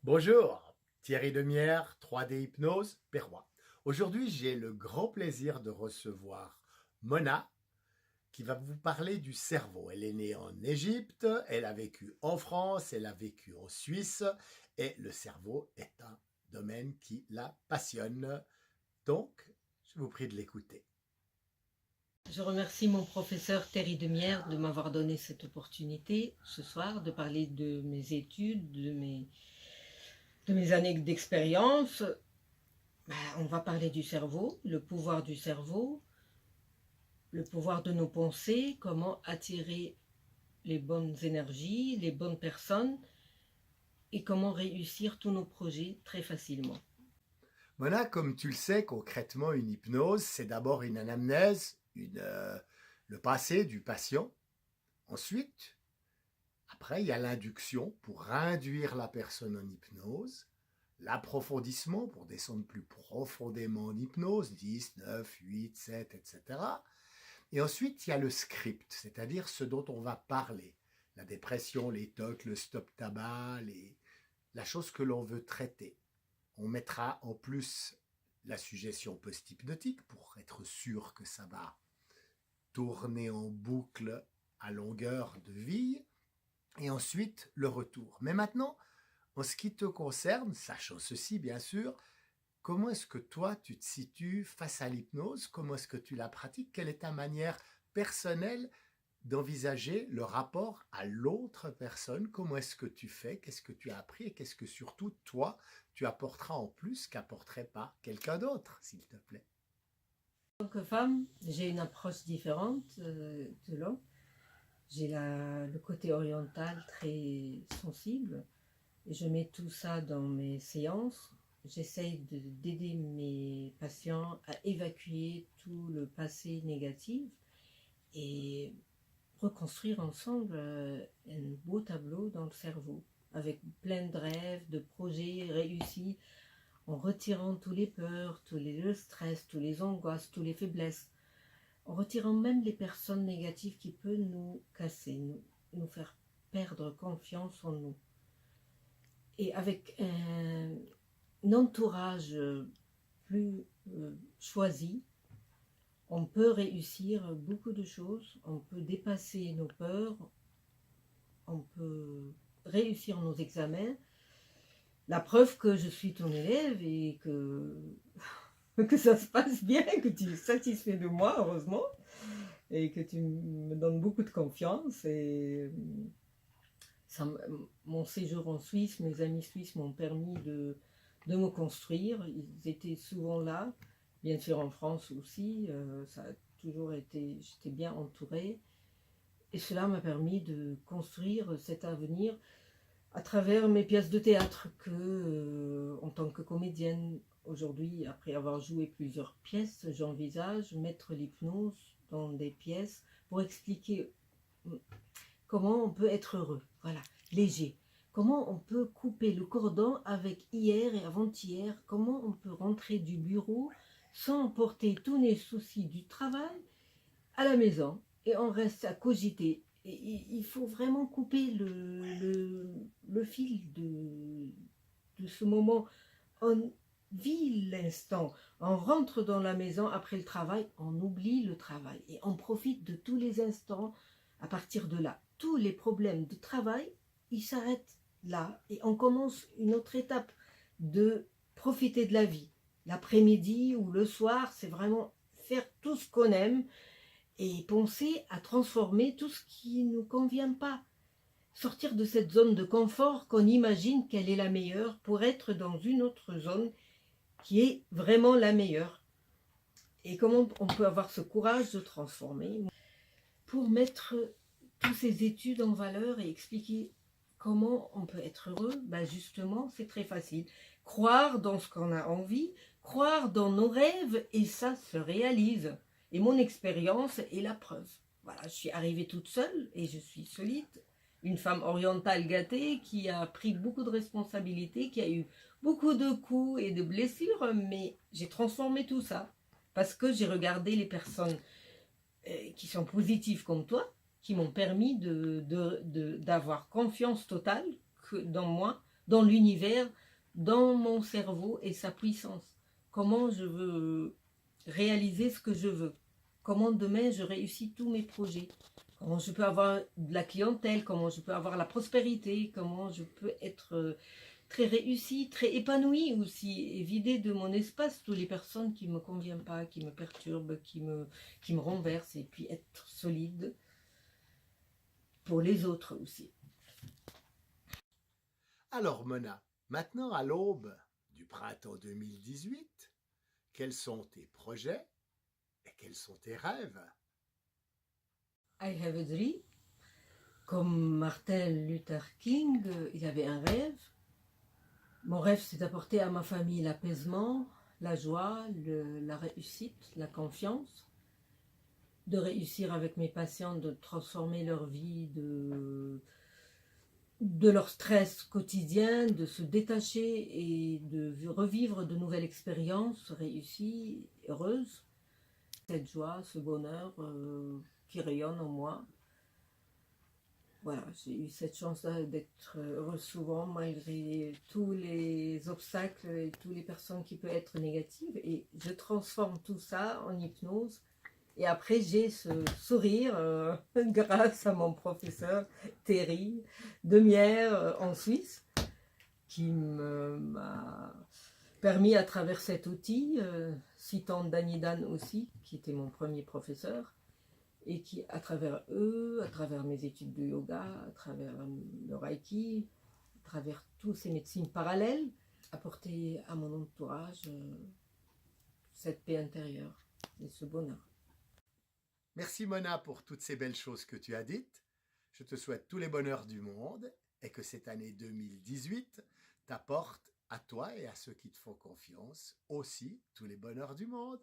Bonjour, Thierry Demierre, 3D Hypnose, Perrois. Aujourd'hui, j'ai le grand plaisir de recevoir Mona qui va vous parler du cerveau. Elle est née en Égypte, elle a vécu en France, elle a vécu en Suisse et le cerveau est un domaine qui la passionne. Donc, je vous prie de l'écouter. Je remercie mon professeur Thierry Demierre de m'avoir donné cette opportunité ce soir de parler de mes études, de mes années d'expérience. On va parler du cerveau, le pouvoir du cerveau, le pouvoir de nos pensées, comment attirer les bonnes énergies, les bonnes personnes et comment réussir tous nos projets très facilement. Mona, comme tu le sais, concrètement, une hypnose, c'est d'abord une anamnèse, le passé du patient. Ensuite, après, il y a l'induction pour induire la personne en hypnose, l'approfondissement pour descendre plus profondément en hypnose, 10, 9, 8, 7, etc. Et ensuite, il y a le script, c'est-à-dire ce dont on va parler. La dépression, les TOC, le stop-tabac, la chose que l'on veut traiter. On mettra en plus la suggestion post-hypnotique pour être sûr que ça va tourner en boucle à longueur de vie. Et ensuite, le retour. Mais maintenant, en ce qui te concerne, sachant ceci bien sûr, comment est-ce que toi tu te situes face à l'hypnose? Comment est-ce que tu la pratiques? Quelle est ta manière personnelle d'envisager le rapport à l'autre personne? Comment est-ce que tu fais? Qu'est-ce que tu as appris? Et qu'est-ce que surtout toi tu apporteras en plus qu'apporterait pas quelqu'un d'autre, s'il te plaît? En tant que femme, j'ai une approche différente de l'homme. J'ai le côté oriental très sensible. Et je mets tout ça dans mes séances. J'essaye d'aider mes patients à évacuer tout le passé négatif et reconstruire ensemble un beau tableau dans le cerveau avec plein de rêves, de projets réussis, en retirant tous les peurs, le stress, tous les angoisses, toutes les faiblesses, en retirant même les personnes négatives qui peuvent nous casser, nous faire perdre confiance en nous. Et avec un entourage plus choisi, on peut réussir beaucoup de choses, on peut dépasser nos peurs, on peut réussir nos examens. La preuve que je suis ton élève et que ça se passe bien, que tu es satisfait de moi, heureusement, et que tu me donnes beaucoup de confiance. Et ça, mon séjour en Suisse, mes amis suisses m'ont permis de me construire. Ils étaient souvent là, bien sûr en France aussi. Ça a toujours été, j'étais bien entourée. Et cela m'a permis de construire cet avenir à travers mes pièces de théâtre que, en tant que comédienne, aujourd'hui, après avoir joué plusieurs pièces, j'envisage mettre l'hypnose dans des pièces pour expliquer comment on peut être heureux, voilà, léger. Comment on peut couper le cordon avec hier et avant-hier. Comment on peut rentrer du bureau sans emporter tous les soucis du travail à la maison. Et on reste à cogiter. Et il faut vraiment couper le fil de ce moment. On vit l'instant. On rentre dans la maison après le travail, on oublie le travail. Et on profite de tous les instants à partir de là. Tous les problèmes de travail, ils s'arrêtent là. Et on commence une autre étape de profiter de la vie. L'après-midi ou le soir, c'est vraiment faire tout ce qu'on aime et penser à transformer tout ce qui ne nous convient pas. Sortir de cette zone de confort qu'on imagine qu'elle est la meilleure pour être dans une autre zone qui est vraiment la meilleure. Et comment on peut avoir ce courage de transformer pour mettre toutes ces études en valeur et expliquer comment on peut être heureux. Justement, c'est très facile. Croire dans ce qu'on a envie, croire dans nos rêves, et ça se réalise. Et mon expérience est la preuve. Voilà, je suis arrivée toute seule et je suis solide. Une femme orientale gâtée qui a pris beaucoup de responsabilités, qui a eu beaucoup de coups et de blessures, mais j'ai transformé tout ça parce que j'ai regardé les personnes qui sont positives comme toi, qui m'ont permis d'avoir confiance totale dans moi dans l'univers, dans mon cerveau et sa puissance. Comment je veux réaliser ce que je veux. Comment demain je réussis tous mes projets. Comment je peux avoir de la clientèle, comment je peux avoir la prospérité, comment je peux être très réussie, très épanouie aussi, et vider de mon espace toutes les personnes qui ne me conviennent pas, qui me perturbent, qui me renversent, et puis être solide pour les autres aussi. Alors Mona, maintenant à l'aube du printemps 2018, quels sont tes projets et quels sont tes rêves? I have a dream. Comme Martin Luther King, il avait un rêve. Mon rêve, c'est d'apporter à ma famille l'apaisement, la joie, la réussite, la confiance, de réussir avec mes patients, de transformer leur vie, de leur stress quotidien, de se détacher et de revivre de nouvelles expériences réussies, heureuses. Cette joie, ce bonheur qui rayonne en moi. Voilà, j'ai eu cette chance-là d'être heureuse souvent malgré tous les obstacles et toutes les personnes qui peuvent être négatives. Et je transforme tout ça en hypnose. Et après, j'ai ce sourire grâce à mon professeur Thierry Demière en Suisse qui m'a permis à travers cet outil, citant Danny Dan aussi, qui était mon premier professeur, et qui, à travers eux, à travers mes études de yoga, à travers le Reiki, à travers toutes ces médecines parallèles, apporter à mon entourage cette paix intérieure et ce bonheur. Merci Mona pour toutes ces belles choses que tu as dites. Je te souhaite tous les bonheurs du monde et que cette année 2018 t'apporte à toi et à ceux qui te font confiance aussi tous les bonheurs du monde.